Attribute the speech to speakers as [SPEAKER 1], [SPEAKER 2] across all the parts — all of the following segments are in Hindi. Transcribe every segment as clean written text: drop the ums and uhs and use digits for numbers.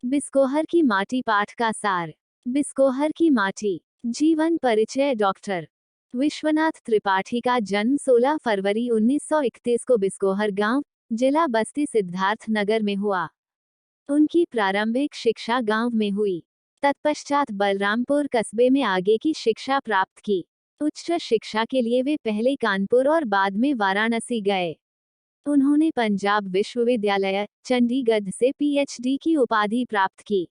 [SPEAKER 1] बिस्कोहर की माटी पाठ का सार। बिस्कोहर की माटी। जीवन परिचय। डॉक्टर विश्वनाथ त्रिपाठी का जन्म 16 फरवरी 1931 को बिस्कोहर गांव, जिला बस्ती सिद्धार्थ नगर में हुआ। उनकी प्रारंभिक शिक्षा गांव में हुई। तत्पश्चात बलरामपुर कस्बे में आगे की शिक्षा प्राप्त की। उच्च शिक्षा के लिए वे पहले कानपुर और बाद में वाराणसी गए। उन्होंने पंजाब विश्वविद्यालय, चंडीगढ़ से पीएचडी की उपाधि प्राप्त की।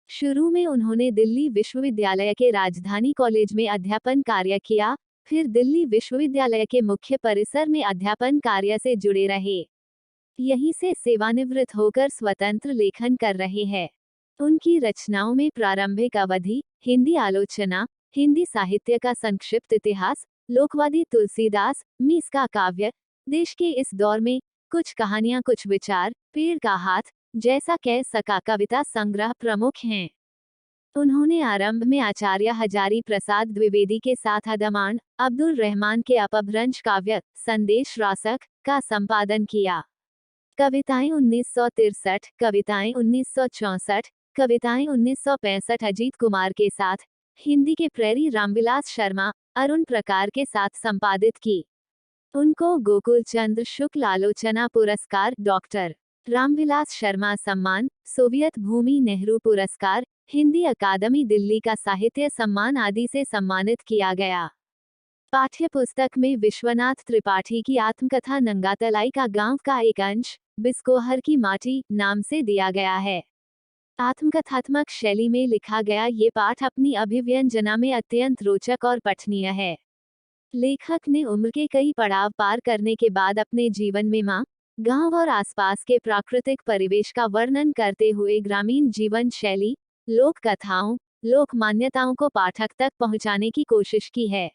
[SPEAKER 1] शुरू में उन्होंने दिल्ली विश्वविद्यालय के राजधानी कॉलेज में अध्यापन कार्य किया, फिर दिल्ली विश्वविद्यालय के मुख्य परिसर में अध्यापन कार्य से जुड़े रहे। यहीं से सेवानिवृत्त होकर स्वतंत्र लेखन कर रहे हैं। उनकी रचनाओं में प्रारंभिक अवधि, हिंदी आलोचना, हिंदी साहित्य का संक्षिप्त इतिहास, लोकवादी तुलसीदास, मीस का काव्य, देश के इस दौर में, कुछ कहानियां कुछ विचार, पेड़ का हाथ, जैसा कह सका कविता संग्रह प्रमुख हैं। उन्होंने आरंभ में आचार्य हजारी प्रसाद द्विवेदी के साथ अदमान अब्दुल रहमान के अपभ्रंश काव्य संदेश रासक का संपादन किया। कविताएं 1963, कविताएं 1964, कविताएं 1965 अजीत कुमार के साथ, हिंदी के प्रेरी रामविलास शर्मा, अरुण प्रकार के साथ संपादित की। उनको गोकुल चंद्र शुक्ल आलोचना पुरस्कार, डॉक्टर रामविलास शर्मा सम्मान, सोवियत भूमि नेहरू पुरस्कार, हिंदी अकादमी दिल्ली का साहित्य सम्मान आदि से सम्मानित किया गया। पाठ्य पुस्तक में विश्वनाथ त्रिपाठी की आत्मकथा नंगातलाई का गांव का एक अंश, बिस्कोहर की माटी, नाम से दिया गया है। आत्मकथात्मक शैली में लिखा गया ये पाठ अपनी अभिव्यंजना में अत्यंत रोचक और पठनीय है। लेखक ने उम्र के कई पड़ाव पार करने के बाद अपने जीवन में माँ, गांव और आसपास के प्राकृतिक परिवेश का वर्णन करते हुए ग्रामीण जीवन शैली, लोक कथाओं, लोक मान्यताओं को पाठक तक पहुंचाने की कोशिश की है।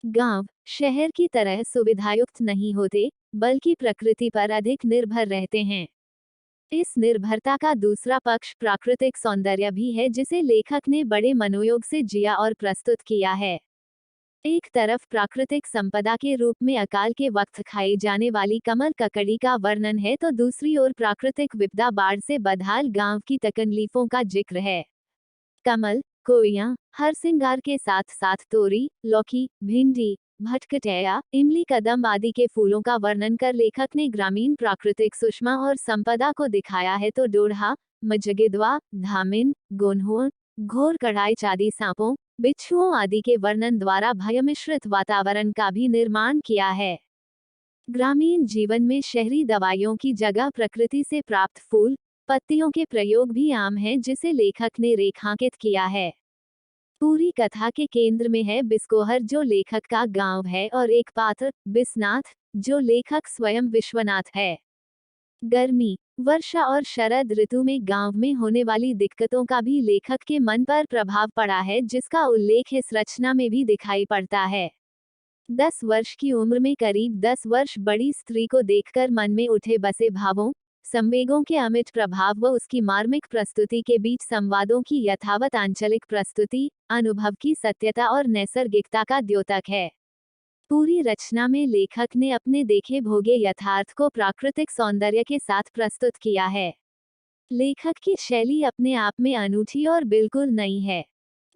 [SPEAKER 1] गांव, शहर की तरह सुविधायुक्त नहीं होते, बल्कि प्रकृति पर अधिक निर्भर रहते हैं। इस निर्भरता का दूसरा पक्ष प्राकृतिक सौंदर्य भी है, जिसे लेखक ने बड़े मनोयोग से जिया और प्रस्तुत किया है। एक तरफ प्राकृतिक संपदा के रूप में अकाल के वक्त खाई जाने वाली कमल ककड़ी का वर्णन है, तो दूसरी ओर प्राकृतिक विपदा बाढ़ से बदहाल गांव की तकलीफों का जिक्र है। कमल, कोइयां, हरसिंगार के साथ साथ तोरी, लौकी, भिंडी, भटकटैया, इमली, कदम्ब आदि के फूलों का वर्णन कर लेखक ने ग्रामीण प्राकृतिक सुषमा और संपदा को दिखाया है। तो डोढ़ा, मजगिदवा, धामिन, गोन्हुआ, घोर कढ़ाई आदि सांपों, बिच्छुओं आदि के वर्णन द्वारा भयमिश्रित वातावरण का भी निर्माण किया है। ग्रामीण जीवन में शहरी दवाइयों की जगह प्रकृति से प्राप्त फूल, पत्तियों के प्रयोग भी आम है, जिसे लेखक ने रेखांकित किया है। पूरी कथा के केंद्र में है बिस्कोहर, जो लेखक का गांव है, और एक पात्र, बिस्नाथ, जो लेखक स्वयं विश्वनाथ है। गर्मी, वर्षा और शरद ऋतु में गांव में होने वाली दिक्कतों का भी लेखक के मन पर प्रभाव पड़ा है, जिसका उल्लेख इस रचना में भी दिखाई पड़ता है। 10 वर्ष की उम्र में करीब 10 वर्ष बड़ी स्त्री को देखकर मन में उठे बसे भावों, संवेगों के अमिट प्रभाव व उसकी मार्मिक प्रस्तुति के बीच संवादों की यथावत आंचलिक प्रस्तुति, अनुभव की सत्यता और नैसर्गिकता का द्योतक है। पूरी रचना में लेखक ने अपने देखे भोगे यथार्थ को प्राकृतिक सौंदर्य के साथ प्रस्तुत किया है। लेखक की शैली अपने आप में अनूठी और बिल्कुल नई है।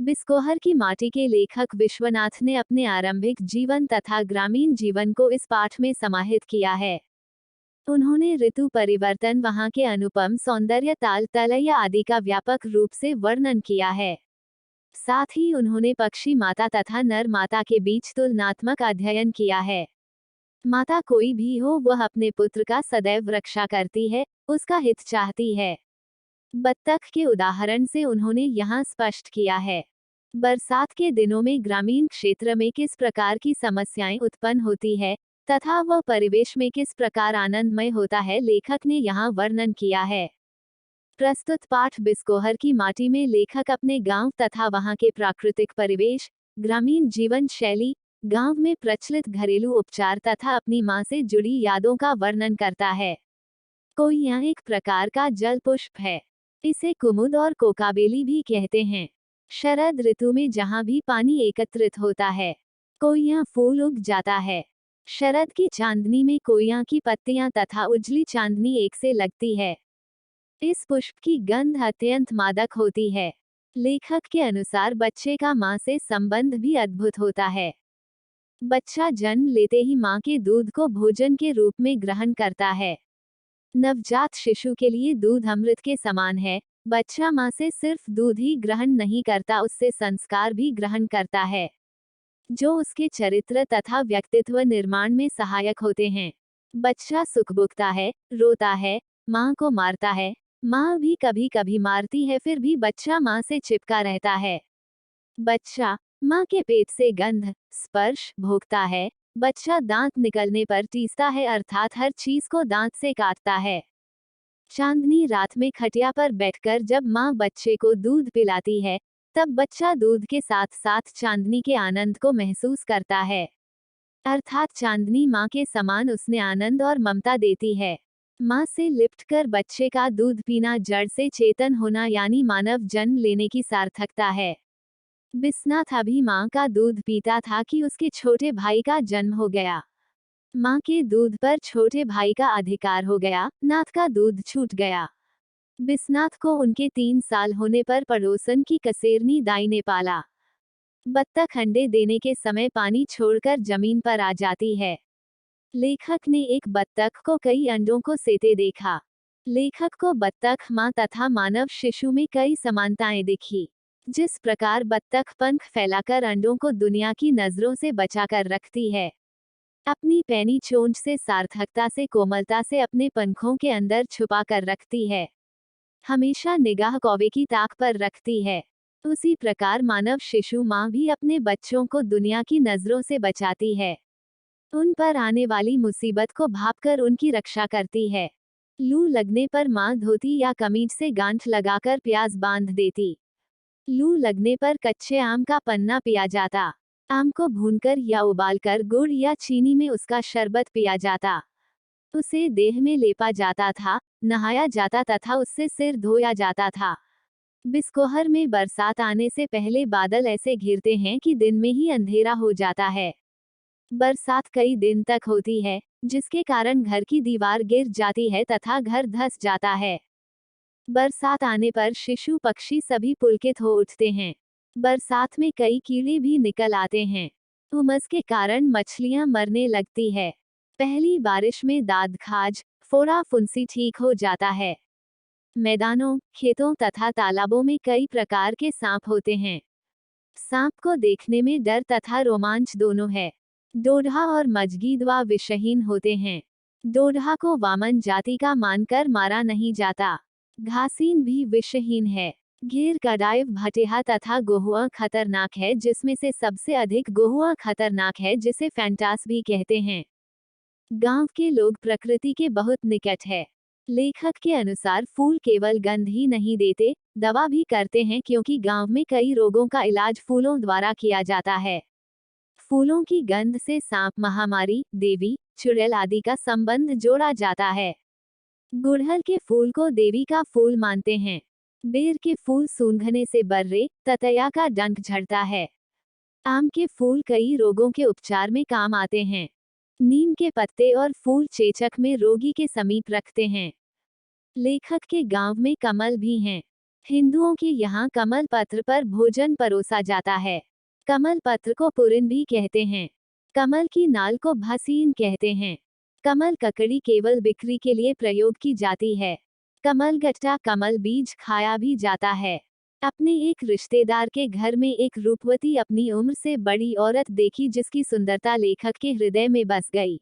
[SPEAKER 1] बिस्कोहर की माटी के लेखक विश्वनाथ ने अपने आरंभिक जीवन तथा ग्रामीण जीवन को इस पाठ में समाहित किया है। उन्होंने ऋतु परिवर्तन, वहां के अनुपम सौंदर्य, ताल तलैया आदि का व्यापक रूप से वर्णन किया है। साथ ही उन्होंने पक्षी माता तथा नर माता के बीच तुलनात्मक अध्ययन किया है। माता कोई भी हो, वह अपने पुत्र का सदैव रक्षा करती है, उसका हित चाहती है। बत्तख के उदाहरण से उन्होंने यहाँ स्पष्ट किया है। बरसात के दिनों में ग्रामीण क्षेत्र में किस प्रकार की समस्याएं उत्पन्न होती है, तथा वह परिवेश में किस प्रकार आनंदमय होता है, लेखक ने यहाँ वर्णन किया है। प्रस्तुत पाठ बिस्कोहर की माटी में लेखक अपने गांव तथा वहां के प्राकृतिक परिवेश, ग्रामीण जीवन शैली, गांव में प्रचलित घरेलू उपचार तथा अपनी मां से जुड़ी यादों का वर्णन करता है। कोइयां एक प्रकार का जल पुष्प है। इसे कुमुद और कोकाबेली भी कहते हैं। शरद ऋतु में जहां भी पानी एकत्रित होता है, कोइयां फूल उग जाता है। शरद की चांदनी में कोइया की पत्तियां तथा उजली चांदनी एक से लगती है। इस पुष्प की गंध अत्यंत मादक होती है। लेखक के अनुसार बच्चे का मां से संबंध भी अद्भुत होता है। बच्चा जन्म लेते ही मां के दूध को भोजन के रूप में ग्रहण करता है। नवजात शिशु के लिए दूध अमृत के समान है। बच्चा मां से सिर्फ दूध ही ग्रहण नहीं करता, उससे संस्कार भी ग्रहण करता है, जो उसके चरित्र तथा व्यक्तित्व निर्माण में सहायक होते हैं। बच्चा सुखबुकता है, रोता है, मां को मारता है, मां भी कभी कभी मारती है, फिर भी बच्चा मां से चिपका रहता है। बच्चा मां के पेट से गंध, स्पर्श भोगता है। बच्चा दांत निकलने पर टीसता है, अर्थात हर चीज को दांत से काटता है। चांदनी रात में खटिया पर बैठकर जब मां बच्चे को दूध पिलाती है, तब बच्चा दूध के साथ साथ चांदनी के आनंद को महसूस करता है। अर्थात चांदनी मां के समान उसने आनंद और ममता देती है। मां से लिपटकर बच्चे का दूध पीना जड़ से चेतन होना यानी मानव जन्म लेने की सार्थकता है। बिस्नाथ अभी मां का दूध पीता था कि उसके छोटे भाई का जन्म हो गया। मां के दूध पर छोटे भाई का अधिकार हो गया, नाथ का दूध छूट गया। बिस्नाथ को उनके 3 साल होने पर पड़ोसन की कसेरनी दाई ने पाला। बत्तख अंडे देने के समय पानी छोड़कर जमीन पर आ जाती है। लेखक ने एक बत्तख को कई अंडों को सेते देखा। लेखक को बत्तख मां तथा मानव शिशु में कई समानताएं दिखी। जिस प्रकार बत्तख पंख फैलाकर अंडों को दुनिया की नजरों से बचाकर रखती है, अपनी पैनी चोंच से सार्थकता से कोमलता से अपने पंखों के अंदर छुपा कर रखती है, हमेशा निगाह कौवे की ताक पर रखती है, उसी प्रकार मानव शिशु मां भी अपने बच्चों को दुनिया की नजरों से बचाती है। उन पर आने वाली मुसीबत को भांपकर उनकी रक्षा करती है। लू लगने पर मां धोती या कमीज से गांठ लगाकर प्याज बांध देती। लू लगने पर कच्चे आम का पन्ना पिया जाता। आम को भूनकर या उबालकर गुड़ या चीनी में उसका शरबत पिया जाता। उसे देह में लेपा जाता था, नहाया जाता तथा उससे सिर धोया जाता था। बिस्कोहर में बरसात आने से पहले बादल ऐसे घिरते हैं कि दिन में ही अंधेरा हो जाता है। बरसात कई दिन तक होती है, जिसके कारण घर की दीवार गिर जाती है तथा घर धंस जाता है। बरसात आने पर शिशु पक्षी सभी पुलकित हो उठते हैं। बरसात में कई कीड़े भी निकल आते हैं। उमस के कारण मछलियां मरने लगती है। पहली बारिश में दाद खाज, फोड़ा फुंसी ठीक हो जाता है। मैदानों, खेतों तथा तालाबों में कई प्रकार के सांप होते हैं। सांप को देखने में डर तथा रोमांच दोनों है। डोढ़ा और मजगीदवा विषहीन होते हैं। डोढ़ा को वामन जाति का मानकर मारा नहीं जाता। घासीन भी विषहीन है। घेर कडाइव भटेहा तथा गोहुआ खतरनाक है, जिसमें से सबसे अधिक गोहुआ खतरनाक है, जिसे फैंटास भी कहते हैं। गांव के लोग प्रकृति के बहुत निकट है। लेखक के अनुसार फूल केवल गंध ही नहीं देते, दवा भी करते हैं, क्योंकि गांव में कई रोगों का इलाज फूलों द्वारा किया जाता है। फूलों की गंध से सांप, महामारी, देवी, चुड़ैल आदि का संबंध जोड़ा जाता है। गुड़हल के फूल को देवी का फूल मानते हैं। बेर के फूल सूंघने से बर्रे, ततैया का डंक झड़ता है। आम के फूल कई रोगों के उपचार में काम आते हैं। नीम के पत्ते और फूल चेचक में रोगी के समीप रखते हैं। लेखक के गांव में कमल भी हैं। हिंदुओं के यहाँ कमल पत्र पर भोजन परोसा जाता है। कमल पत्र को पुरिन भी कहते हैं। कमल की नाल को भसीन कहते हैं। कमल ककड़ी केवल बिक्री के लिए प्रयोग की जाती है। कमल गट्टा, कमल बीज खाया भी जाता है। अपने एक रिश्तेदार के घर में एक रूपवती अपनी उम्र से बड़ी औरत देखी, जिसकी सुंदरता लेखक के हृदय में बस गई।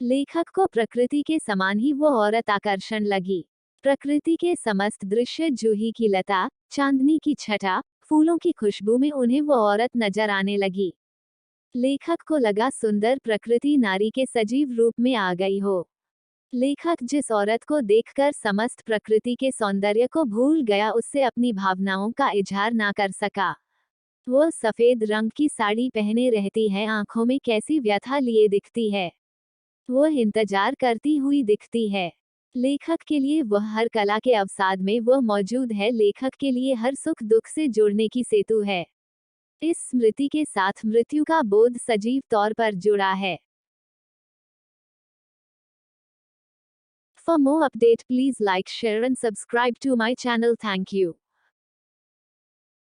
[SPEAKER 1] लेखक को प्रकृति के समान ही वो औरत आकर्षण लगी। प्रकृति के समस्त दृश्य, जूही की लता, चांदनी की छटा, फूलों की खुशबू में उन्हें वो औरत नजर आने लगी। लेखक को लगा सुंदर प्रकृति नारी के सजीव रूप में आ गई हो। लेखक जिस औरत को देखकर समस्त प्रकृति के सौंदर्य को भूल गया, उससे अपनी भावनाओं का इजहार ना कर सका। वो सफेद रंग की साड़ी पहने रहती है, आंखों में कैसी व्यथा लिए दिखती है। वो इंतजार करती हुई दिखती है। लेखक के लिए वह हर कला के अवसाद में वो मौजूद है। लेखक के लिए हर सुख दुख से जुड़ने की सेतु है। इस स्मृति के साथ मृत्यु का बोध सजीव तौर पर जुड़ा है। For more update, please like, share and subscribe to my channel. Thank you.